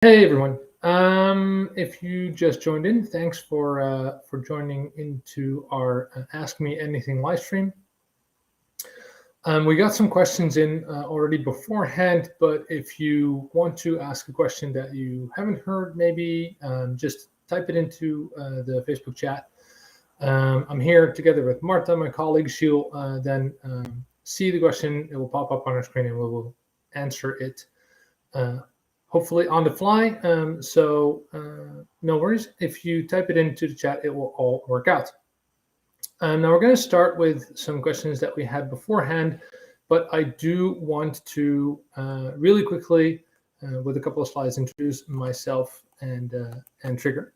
Hey everyone. If you just joined in, thanks for joining into our Ask Me Anything live stream. We got some questions in already beforehand, but if you want to ask a question that you haven't heard, maybe just type it into the Facebook chat. I'm here together with Marta, my colleague. She'll then see the question. It will pop up on our screen and we will answer it. Hopefully on the fly, so no worries. If you type it into the chat, it will all work out. Now we're going to start with some questions that we had beforehand, but I do want to really quickly, with a couple of slides, introduce myself and Triggre,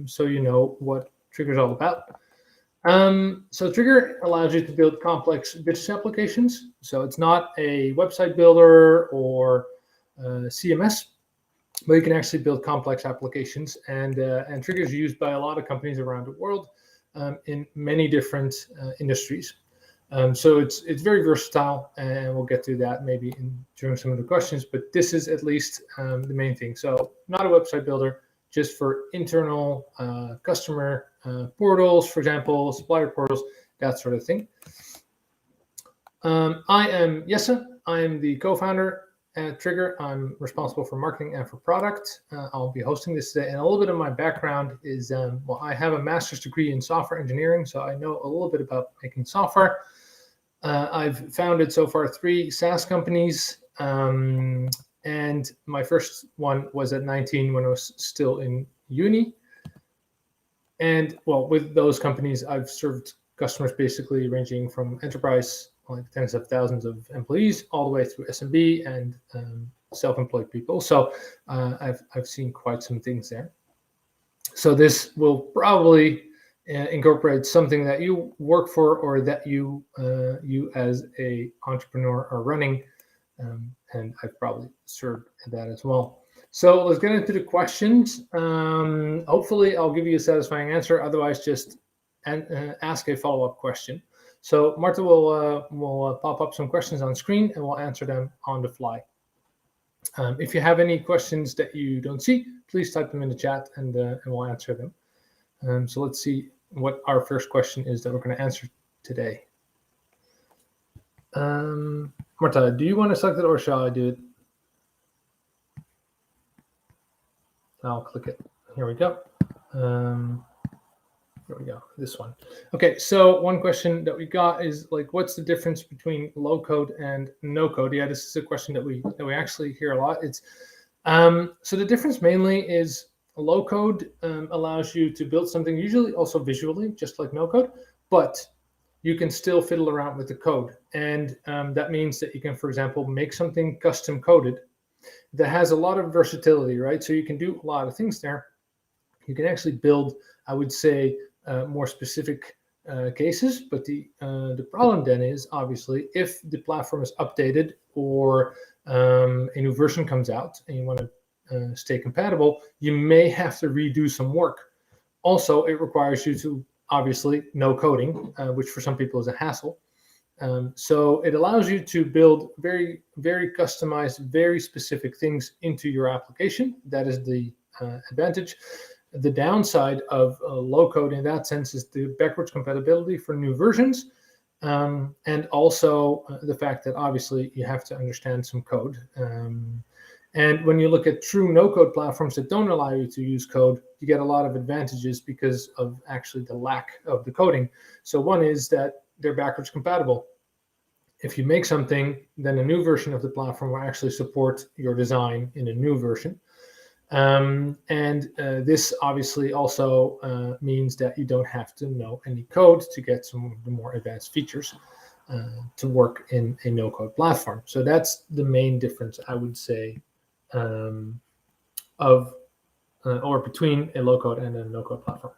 so you know what Triggre is all about. So Triggre allows you to build complex business applications. So it's not a website builder or CMS, but you can actually build complex applications, and Triggre is used by a lot of companies around the world in many different industries. So it's very versatile, and we'll get to that maybe during some of the questions, but this is at least the main thing. So not a website builder, just for internal customer portals, for example, supplier portals, that sort of thing. I am Jesse. I am the co-founder at Triggre. I'm responsible for marketing and for product. I'll be hosting this today. And a little bit of my background is, well, I have a master's degree in software engineering, so I know a little bit about making software. I've founded so far 3 SaaS companies, and my first one was at 19 when I was still in uni. And well, with those companies, I've served customers basically ranging from enterprise, like tens of thousands of employees, all the way through SMB and self-employed people. So I've seen quite some things there. So this will probably incorporate something that you work for or that you as a entrepreneur are running, and I've probably served that as well. So let's get into the questions. Hopefully I'll give you a satisfying answer. Otherwise, just ask a follow-up question. So Marta will pop up some questions on screen and we'll answer them on the fly. If you have any questions that you don't see, please type them in the chat and we'll answer them. So let's see what our first question is that we're going to answer today. Marta, do you want to select it or shall I do it? I'll click it. Here we go. Here we go, this one. Okay, so one question that we got is like, what's the difference between low code and no code? Yeah, this is a question that we actually hear a lot. It's so the difference mainly is low code allows you to build something usually also visually, just like no code, but you can still fiddle around with the code. And that means that you can, for example, make something custom coded that has a lot of versatility, right? So you can do a lot of things there. You can actually build, I would say, more specific cases, but the problem then is obviously if the platform is updated or a new version comes out and you want to stay compatible, you may have to redo some work. Also, it requires you to obviously know coding, which for some people is a hassle. So it allows you to build very, very customized, very specific things into your application. That is the advantage. The downside of low code in that sense is the backwards compatibility for new versions, and also the fact that obviously you have to understand some code. And when you look at true no-code platforms that don't allow you to use code, you get a lot of advantages because of actually the lack of the coding. So one is that they're backwards compatible. If you make something, then a new version of the platform will actually support your design in a new version. This obviously also means that you don't have to know any code to get some of the more advanced features to work in a no-code platform. So that's the main difference, I would say, or between a low-code and a no-code platform.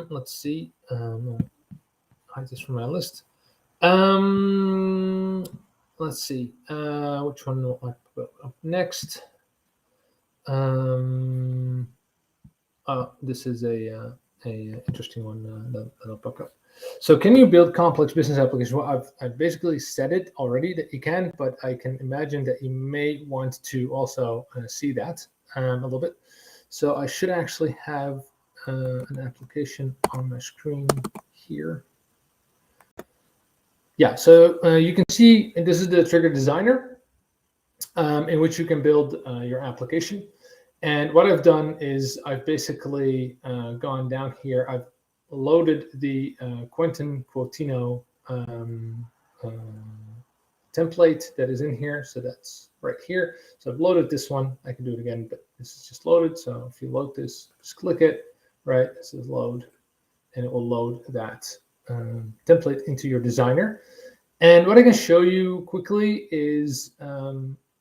Let's see. I'll hide this from my list. Let's see. Which one will I put up next? This is a interesting one that'll pop up. So can you build complex business applications? Well, I've basically said it already that you can, but I can imagine that you may want to also see that a little bit. So I should actually have an application on my screen here. Yeah, so you can see, and this is the Triggre designer, in which you can build your application. And what I've done is I've basically gone down here. I've loaded the Quentin Quotino template that is in here. So that's right here. So I've loaded this one. I can do it again, but this is just loaded. So if you load this, just click it, right? This is load, and it will load that template into your designer. And what I can show you quickly is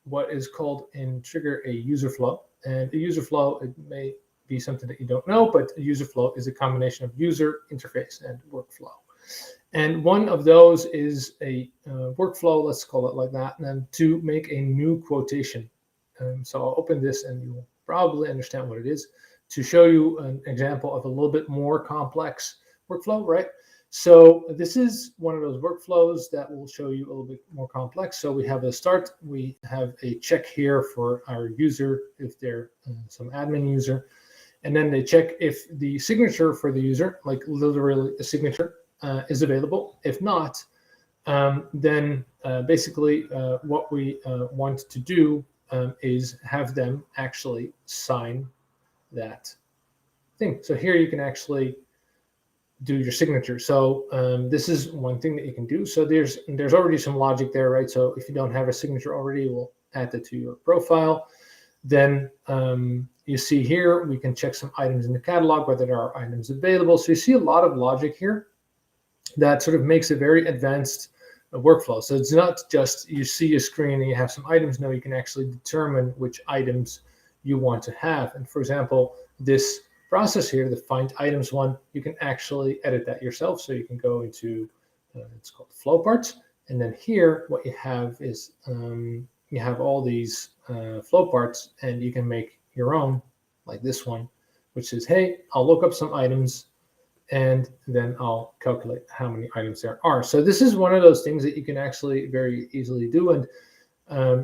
what is called in Triggre a user flow. And a user flow, it may be something that you don't know, but a user flow is a combination of user interface and workflow. And one of those is a workflow, let's call it like that, and then to make a new quotation. So I'll open this and you'll probably understand what it is. To show you an example of a little bit more complex workflow, right? So this is one of those workflows that will show you a little bit more complex. So we have a start, we have a check here for our user, if they're some admin user, and then they check if the signature for the user, like literally a signature, is available. If not, then basically what we want to do is have them actually sign that thing. So here you can actually do your signature. So this is one thing that you can do. So there's already some logic there, right? So if you don't have a signature already, we'll add that to your profile. Then you see here, we can check some items in the catalog, whether there are items available. So you see a lot of logic here that sort of makes a very advanced workflow. So it's not just you see a screen and you have some items. No, you can actually determine which items you want to have. And for example, this process here, the find items one, you can actually edit that yourself. So you can go into, it's called flow parts. And then here, what you have is you have all these flow parts, and you can make your own, like this one, which is, hey, I'll look up some items, and then I'll calculate how many items there are. So this is one of those things that you can actually very easily do. And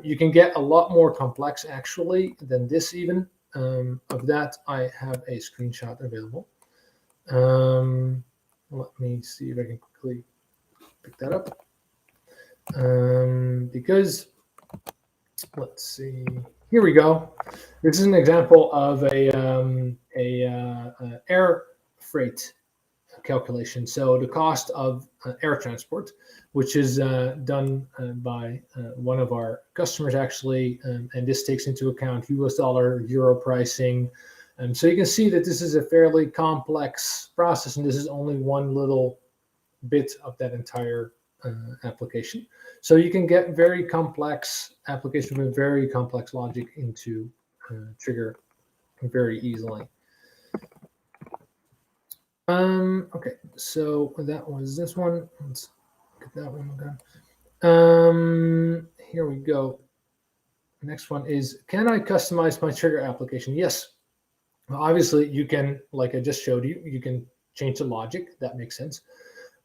you can get a lot more complex actually than this even. Of that, I have a screenshot available. Let me see if I can quickly pick that up. Because, let's see, here we go. This is an example of a air freight calculation. So the cost of air transport, which is done by one of our customers actually, and this takes into account US dollar, euro pricing. So you can see that this is a fairly complex process, and this is only one little bit of that entire application. So you can get very complex applications with very complex logic into Triggre very easily. Okay, so that was this one. Let's get that one done. Here we go. Next one is, can I customize my Triggre application? Yes. Well, obviously, you can, like I just showed you, you can change the logic. That makes sense.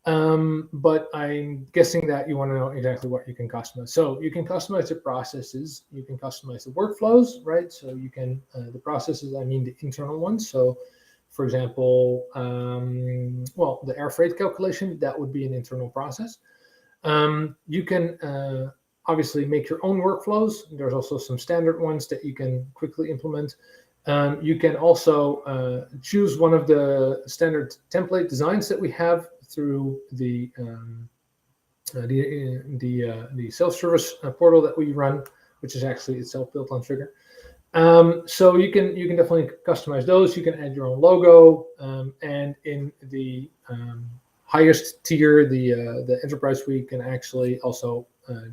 But I'm guessing that you want to know exactly what you can customize. So you can customize the processes. You can customize the workflows, right? So you can, the processes, I mean the internal ones. So for example, well, the air freight calculation, that would be an internal process. You can obviously make your own workflows. There's also some standard ones that you can quickly implement. You can also choose one of the standard template designs that we have through the self-service portal that we run, which is actually itself built on Triggre. So you can definitely customize those. You can add your own logo, and in the highest tier, the enterprise, we can actually also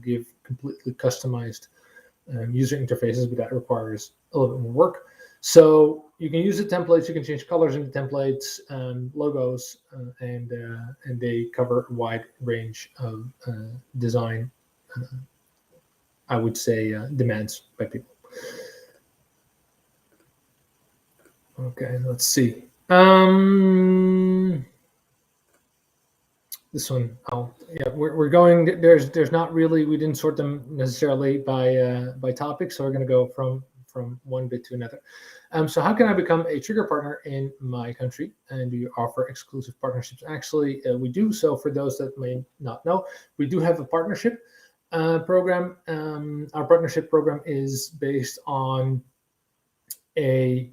give completely customized user interfaces, but that requires a little bit more work. So you can use the templates. You can change colors in the templates, logos, and they cover a wide range of design. I would say demands by people. Okay, let's see. This one, yeah, we're going. There's not really. We didn't sort them necessarily by topic, so we're going to go from one bit to another. So how can I become a Triggre partner in my country? And do you offer exclusive partnerships? Actually, we do. So for those that may not know, we do have a partnership program. Our partnership program is based on a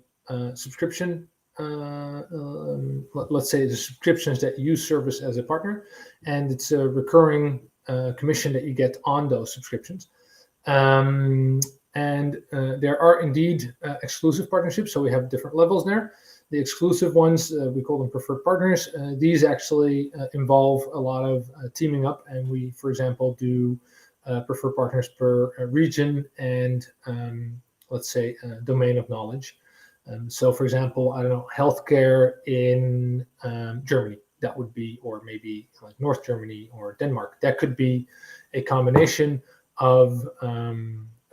subscription. Let's say the subscriptions that you service as a partner, and it's a recurring commission that you get on those subscriptions. And there are indeed exclusive partnerships, so we have different levels there. The exclusive ones, we call them preferred partners. These actually involve a lot of teaming up, and we, for example, do preferred partners per region and let's say domain of knowledge. So, for example, I don't know, healthcare in Germany, that would be, or maybe like North Germany or Denmark. That could be a combination of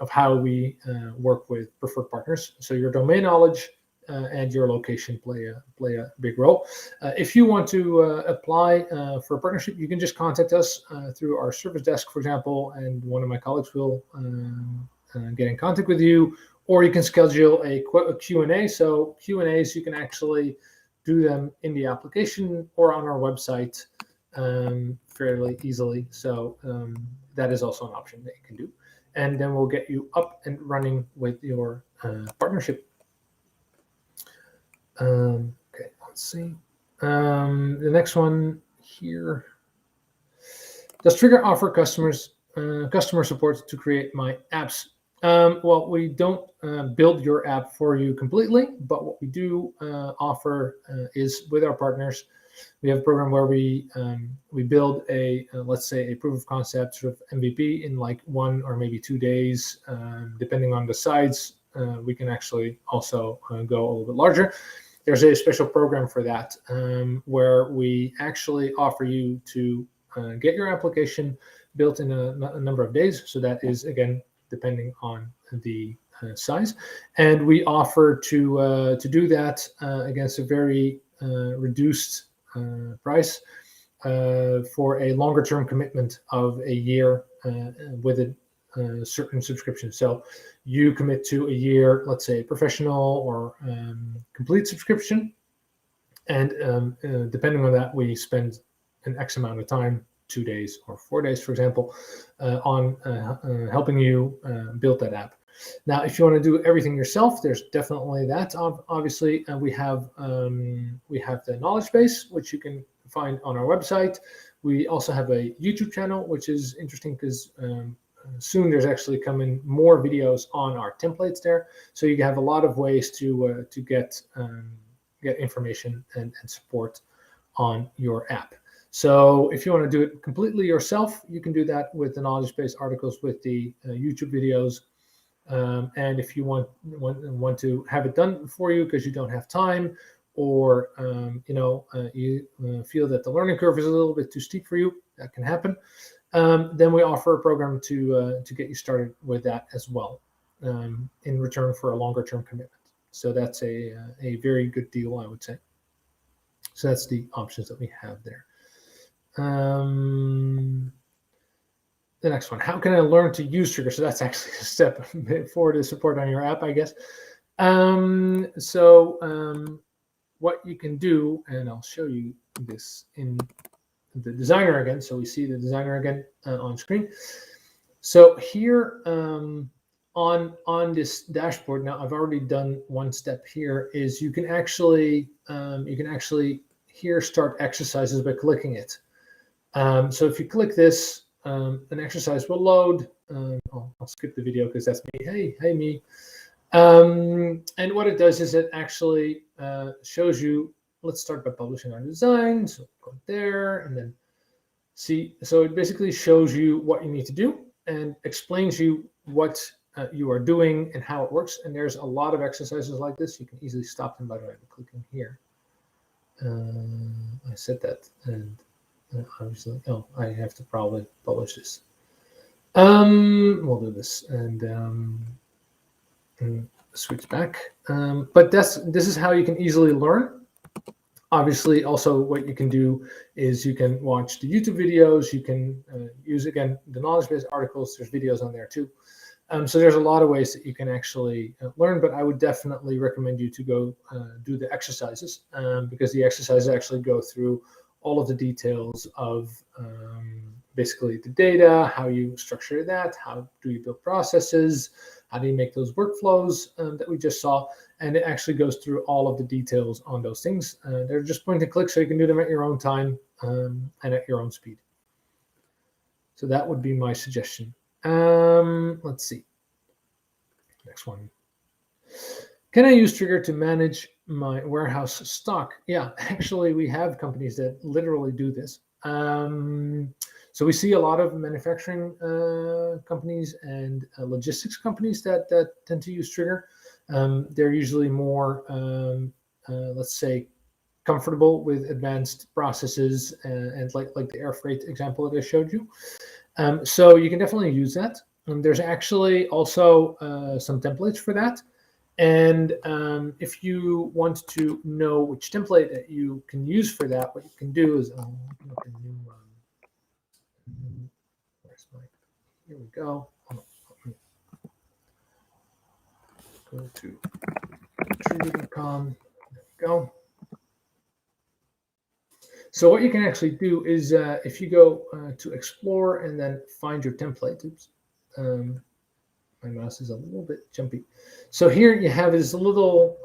how we work with preferred partners. So your domain knowledge and your location play a big role. If you want to apply for a partnership, you can just contact us through our service desk, for example, and one of my colleagues will get in contact with you. Or you can schedule a Q&A. So Q&As, you can actually do them in the application or on our website fairly easily. So that is also an option that you can do. And then we'll get you up and running with your partnership. Okay, let's see. The next one here. Does Triggre offer customer support to create my apps? Well, we don't build your app for you completely, but what we do offer is with our partners, we have a program where we build a let's say a proof of concept sort of MVP in like 1 or maybe 2 days, depending on the size. We can actually also go a little bit larger. There's a special program for that where we actually offer you to get your application built in a number of days. So that is, again, depending on the size. And we offer to do that against a very reduced price for a longer term commitment of a year with a certain subscription. So you commit to a year, let's say professional or complete subscription. And depending on that, we spend an X amount of time, 2 days or 4 days, for example, on helping you build that app. Now, if you want to do everything yourself, there's definitely that. Obviously, we have the knowledge base, which you can find on our website. We also have a YouTube channel, which is interesting because soon there's actually coming more videos on our templates there. So you have a lot of ways to get information and support on your app. So if you want to do it completely yourself, you can do that with the knowledge base articles, with the YouTube videos. And if you want to have it done for you because you don't have time, or you feel that the learning curve is a little bit too steep for you, that can happen. Then we offer a program to get you started with that as well, in return for a longer term commitment. So that's a very good deal, I would say. So that's the options that we have there. The next one, how can I learn to use Triggre? So that's actually a step forward to support on your app, I guess. What you can do, and I'll show you this in the designer again. So we see the designer again on screen. So here on this dashboard, now I've already done one step here, is you can actually here start exercises by clicking it. So if you click this, an exercise will load. I'll skip the video because that's me. Hey, me. And what it does is it actually shows you, let's start by publishing our design. So go there and then see. So it basically shows you what you need to do and explains you what you are doing and how it works. And there's a lot of exercises like this. You can easily stop them, by the way, by clicking here. I said that, and obviously, I have to probably publish this. We'll do this and switch back. But this is how you can easily learn. Obviously, also what you can do is you can watch the YouTube videos. You can use, again, the knowledge base articles. There's videos on there too. So there's a lot of ways that you can actually learn, but I would definitely recommend you to go do the exercises, because the exercises actually go through all of the details of basically the data, how you structure that, how do you build processes, how do you make those workflows that we just saw, and it actually goes through all of the details on those things. They're just point and click, so you can do them at your own time and at your own speed. So that would be my suggestion. Let's see. Next one. Can I use Triggre to manage my warehouse stock? Yeah, actually, we have companies that literally do this. So we see a lot of manufacturing companies and logistics companies that tend to use Triggre. They're usually more, let's say, comfortable with advanced processes and like the air freight example that I showed you. So you can definitely use that. There's actually also some templates for that. And if you want to know which template that you can use for that, what you can do is, look a new, where's my, here we go. Go to Triggre.com. There we go. So what you can actually do is if you go to explore and then find your template, oops, my mouse is a little bit jumpy. So here you have this little,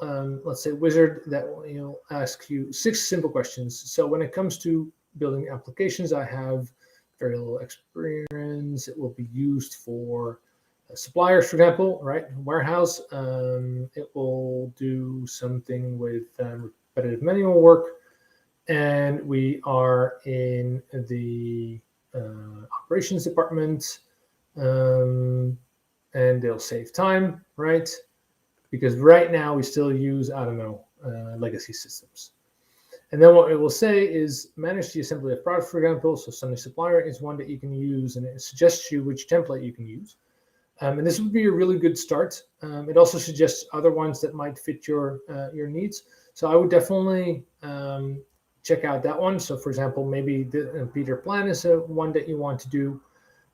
let's say, wizard that will ask you 6 simple questions. So when it comes to building applications, I have very little experience. It will be used for suppliers, for example, right? Warehouse. It will do something with repetitive manual work. And we are in the operations department. And they'll save time, right? Because right now we still use, I don't know, legacy systems. And then what it will say is manage the assembly of products, for example. So Sunday Supplier is one that you can use, and it suggests you which template you can use. And this would be a really good start. It also suggests other ones that might fit your needs. So I would definitely check out that one. So for example, maybe the Peter Plan is one that you want to do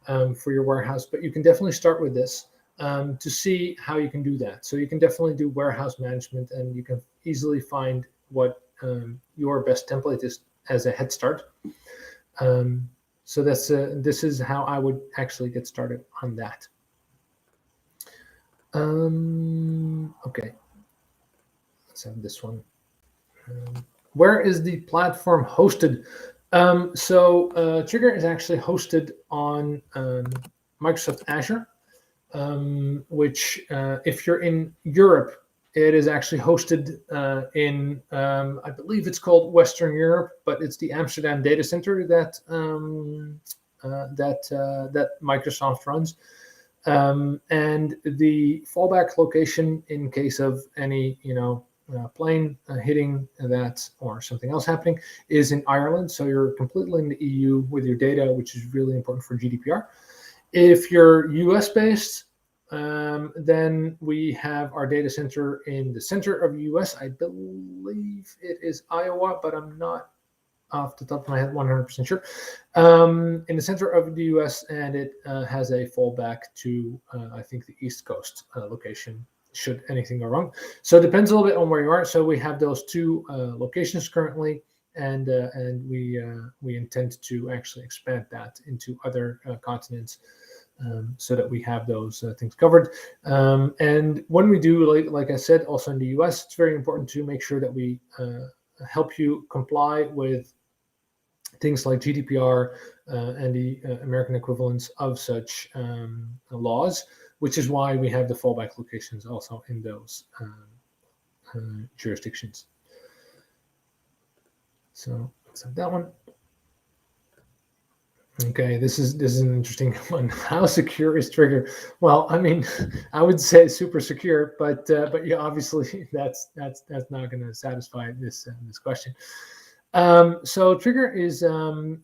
for your warehouse, but you can definitely start with this to see how you can do that. So you can definitely do warehouse management, and you can easily find what your best template is as a head start. So that's this is how I would actually get started on that. Okay, let's have this one. Where is the platform hosted? So Triggre is actually hosted on Microsoft Azure, which if you're in Europe, it is actually hosted in, I believe it's called Western Europe, but it's the Amsterdam data center that that Microsoft runs. And the fallback location in case of any, plane hitting that or something else happening is in Ireland. So you're completely in the EU with your data, which is really important for GDPR. If you're US based, then we have our data center in the center of the US. I believe it is Iowa, but I'm not off the top of my head 100% sure. In the center of the US, and it has a fallback to, I think, the East Coast location, should anything go wrong. So it depends a little bit on where you are. So we have those 2 locations currently, and we intend to actually expand that into other continents so that we have those things covered. And when we do, like I said, also in the US, it's very important to make sure that we help you comply with things like GDPR and the American equivalents of such laws, which is why we have the fallback locations also in those jurisdictions. So let's have that one. Okay, this is an interesting one. How secure is Triggre? Well, I mean, I would say super secure, but yeah, obviously that's not going to satisfy this question. So Triggre is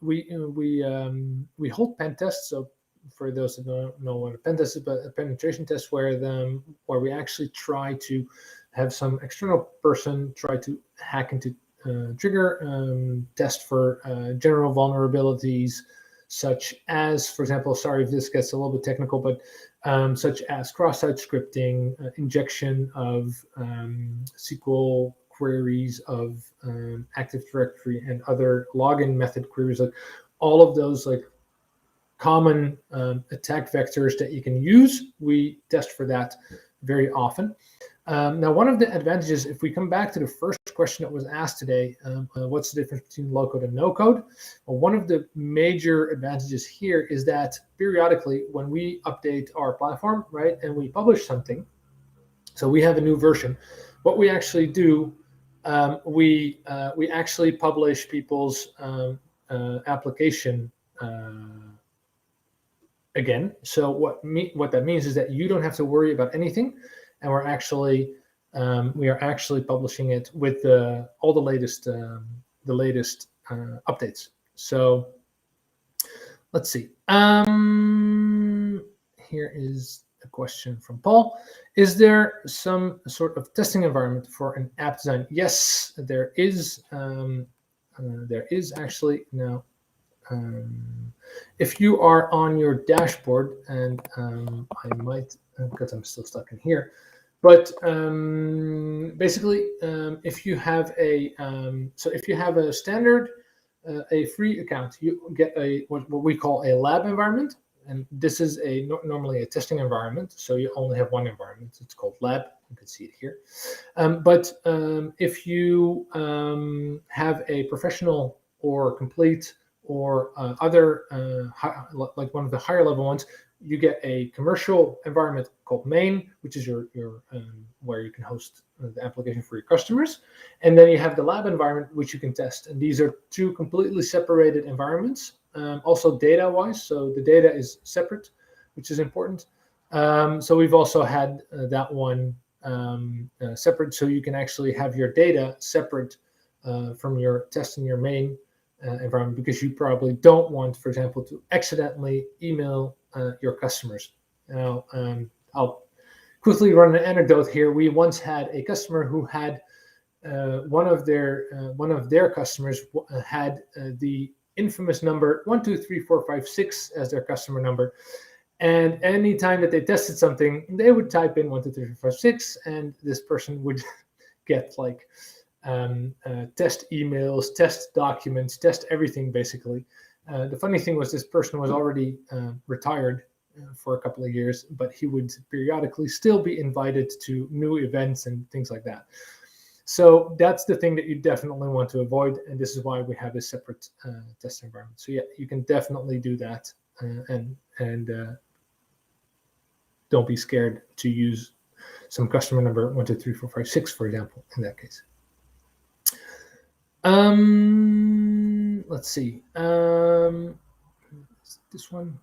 we hold pen tests. So for those that don't know what a pen test is, but a penetration test where we actually try to have some external person try to hack into Triggre, test for general vulnerabilities, such as, for example, sorry if this gets a little bit technical, but such as cross-site scripting, injection of SQL queries of Active Directory and other login method queries, like all of those like common attack vectors that you can use. We test for that very often. Now, one of the advantages, if we come back to the first question that was asked today, what's the difference between low-code and no-code? Well, one of the major advantages here is that periodically when we update our platform, right, and we publish something, so we have a new version, what we actually do, we actually publish people's application again. So what that means is that you don't have to worry about anything, and we are actually publishing it with all the latest updates. So let's see. Here is a question from Paul. Is there some sort of testing environment for an app design? Yes, there is. There is actually now. If you are on your dashboard, and I might, because I'm still stuck in here, but basically, if you have a standard, a free account, you get what we call a lab environment, and this is normally a testing environment. So you only have one environment. It's called lab. You can see it here. But if you have a professional or complete or other, like one of the higher level ones, you get a commercial environment called main, which is your where you can host the application for your customers. And then you have the lab environment, which you can test. And these are two completely separated environments, also data-wise. So the data is separate, which is important. So we've also had that one separate, so you can actually have your data separate from your test in your main environment, because you probably don't want, for example, to accidentally email your customers. Now, I'll quickly run an anecdote here. We once had a customer who had one of their customers had the infamous number 123456 as their customer number. And anytime that they tested something, they would type in 123456, and this person would get like test emails, test documents, test everything, basically. The funny thing was this person was already retired for a couple of years, but he would periodically still be invited to new events and things like that. So that's the thing that you definitely want to avoid, and this is why we have a separate test environment. So yeah, you can definitely do that, and don't be scared to use some customer number 123456, for example, in that case. Let's see. This one.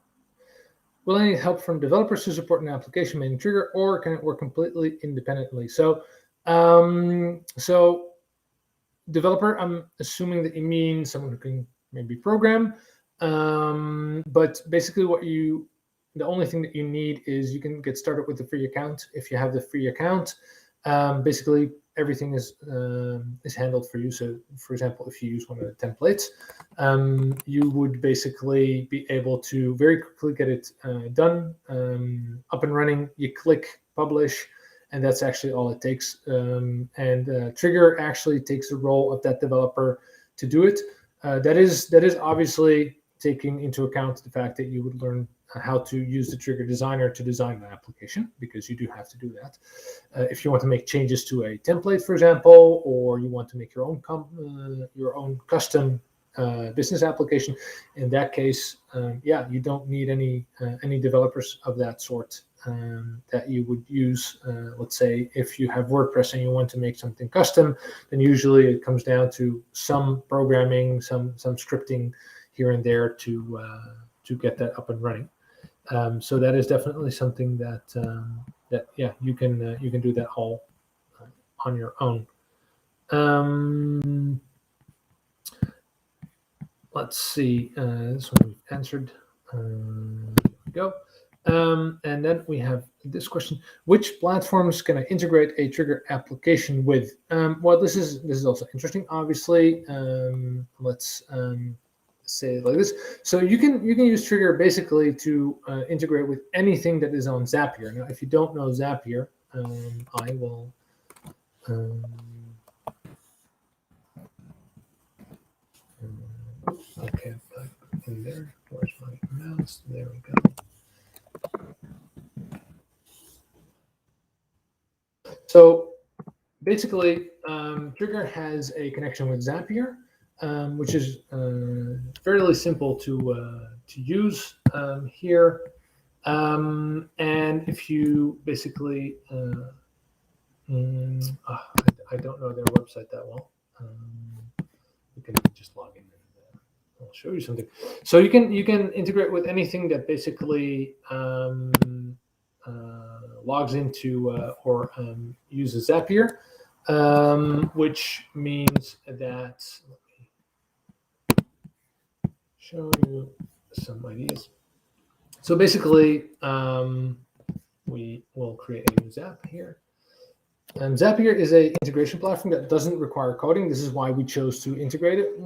Will I need help from developers to support an application main Triggre, or can it work completely independently? So, developer, I'm assuming that you mean someone who can maybe program. But basically, the only thing that you need is you can get started with the free account. If you have the free account, basically everything is handled for you. So, for example, if you use one of the templates, you would basically be able to very quickly get it done, up and running. You click publish, and that's actually all it takes. And Triggre actually takes the role of that developer to do it. That is obviously taking into account the fact that you would learn how to use the Triggre designer to design an application, because you do have to do that. If you want to make changes to a template, for example, or you want to make your own custom business application, in that case, yeah, you don't need any developers of that sort that you would use. Let's say if you have WordPress and you want to make something custom, then usually it comes down to some programming, some scripting here and there to get that up and running. So that is definitely something that yeah, you can do that all on your own. Let's see. This one we've answered. There we go. And then we have this question: which platforms can I integrate a Triggre application with? Well, this is also interesting. Obviously, let's say it like this. So you can use Triggre basically to integrate with anything that is on Zapier. Now, if you don't know Zapier, I will. Okay, in there. Where's my mouse? There we go. So basically, Triggre has a connection with Zapier, which is fairly simple to use here. And if you basically, I don't know their website that well. You can just log in. I'll show you something. So you can integrate with anything that basically logs into or uses Zapier, which means that, let me show you some ideas. So basically, we will create a new Zap here. Zapier is an integration platform that doesn't require coding. This is why we chose to integrate it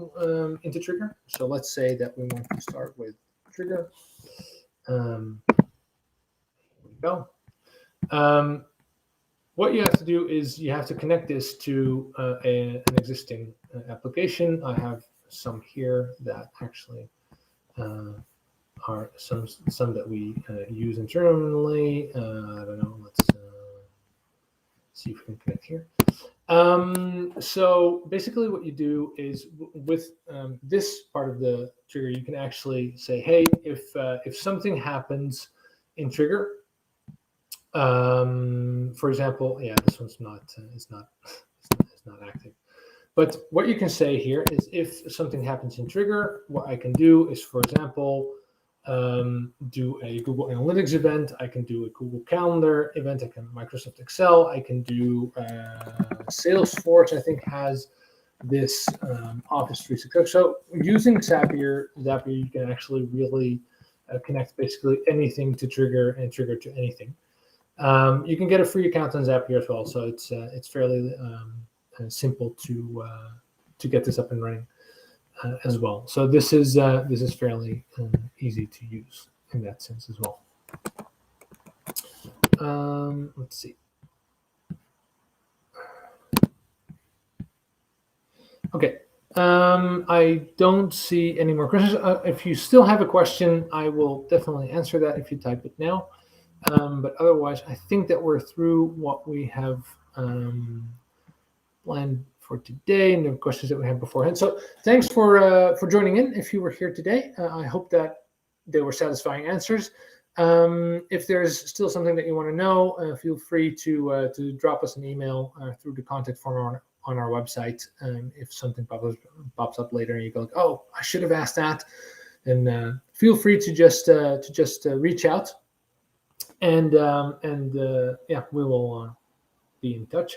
into Triggre. So let's say that we want to start with Triggre. Here we go. What you have to do is you have to connect this to an existing application. I have some here that actually are some that we use internally. I don't know. Let's see if we can connect here. So basically what you do is with this part of the Triggre, you can actually say, hey, if something happens in Triggre, for example, yeah, this one's not, it's not active. But what you can say here is if something happens in Triggre, what I can do is, for example, do a Google Analytics event. I can do a Google Calendar event. I can Microsoft Excel. I can do Salesforce. I think has this Office 365. So using Zapier, you can actually really connect basically anything to Triggre and Triggre to anything. You can get a free account on Zapier as well. So it's fairly simple to get this up and running. As well. So this is fairly easy to use in that sense as well. Let's see. Okay. I don't see any more questions. If you still have a question, I will definitely answer that if you type it now. But otherwise, I think that we're through what we have planned for today and the questions that we had beforehand. So thanks for joining in. If you were here today, I hope that they were satisfying answers. If there's still something that you want to know, feel free to drop us an email through the contact form on our website. If something pops up later and you go, oh, I should have asked that, then feel free to just reach out, and yeah, we will be in touch.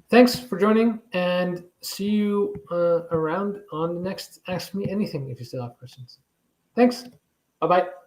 Thanks for joining, and see you around on the next Ask Me Anything if you still have questions. Thanks. Bye-bye.